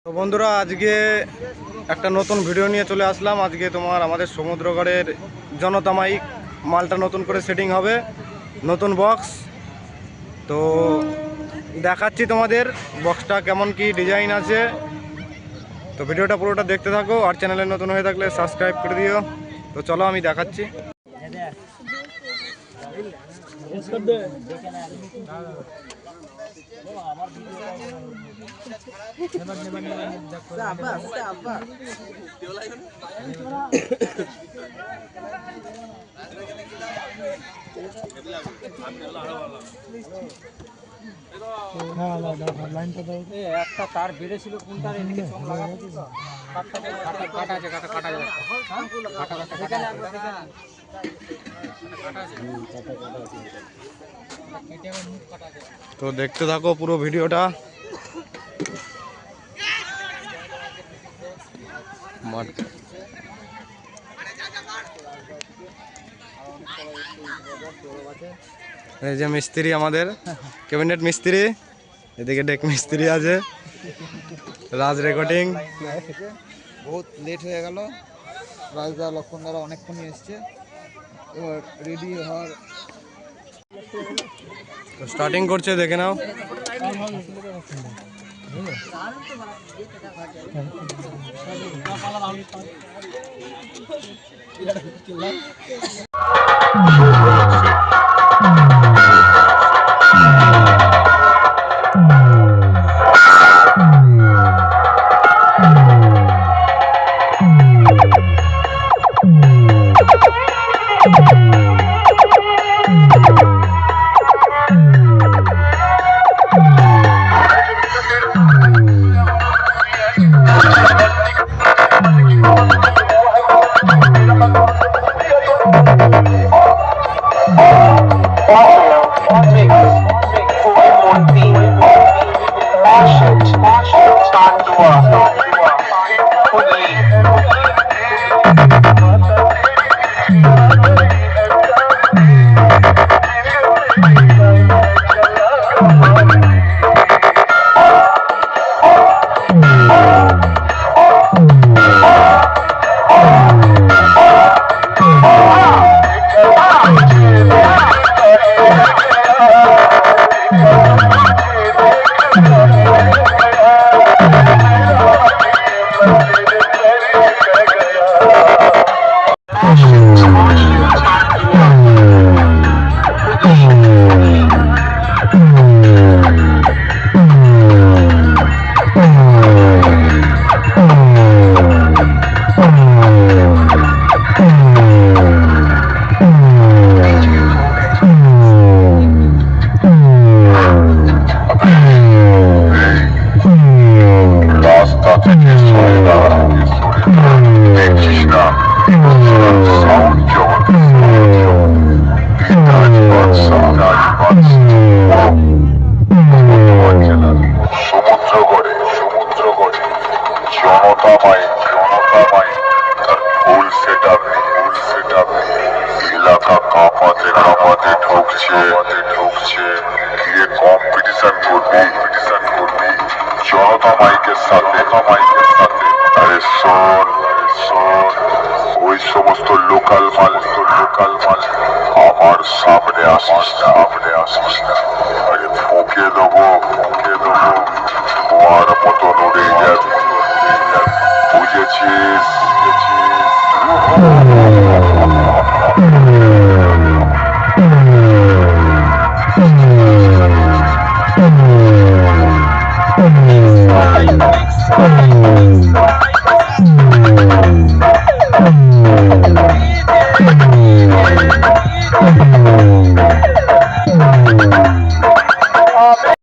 তো বন্ধুরা, আজকে একটা নতুন ভিডিও নিয়ে চলে আসলাম। আজকে আমাদের সমুদ্রগড়ের জনতা মাইক মালটা নতুন করে সেটিং হবে, নতুন বক্স। তো দেখাচ্ছি তোমাদের বক্সটা কেমন কি ডিজাইন আছে। তো ভিডিওটা পুরোটা দেখতে থাকো, আর চ্যানেলে নতুন হয়ে থাকলে সাবস্ক্রাইব করে দিও। তো চলো আমি দেখাচ্ছি। একটা তার বেড়েছিল কোনটার এদিকে কাটা আছে তো দেখতে থাকো পুরো ভিডিওটা। এই যে মিস্ত্রি, আমাদের ক্যাবিনেট মিস্ত্রি, এদিকে ডেক মিস্ত্রি আছে, রাজ রেকর্ডিং। বহুত লেট হয়ে গেল, রাজদা লক্ষণ দ্বারা অনেকক্ষণই এসছে, এবার রেডি হওয়ার স্টার্টিং করছে, দেখে নাও। এলাকা কাঁপাতে ঢুকছে গিয়ে কম্পিটিশন করবি জনতা মাইকের সাথে। আরে শোন, ওই সমস্ত লোকাল মাল আমার সামনে আসিস না। আরে ফুঁকে দেবো ধোঁয়ার মতন উড়ে যাবে, বুঝেছিস?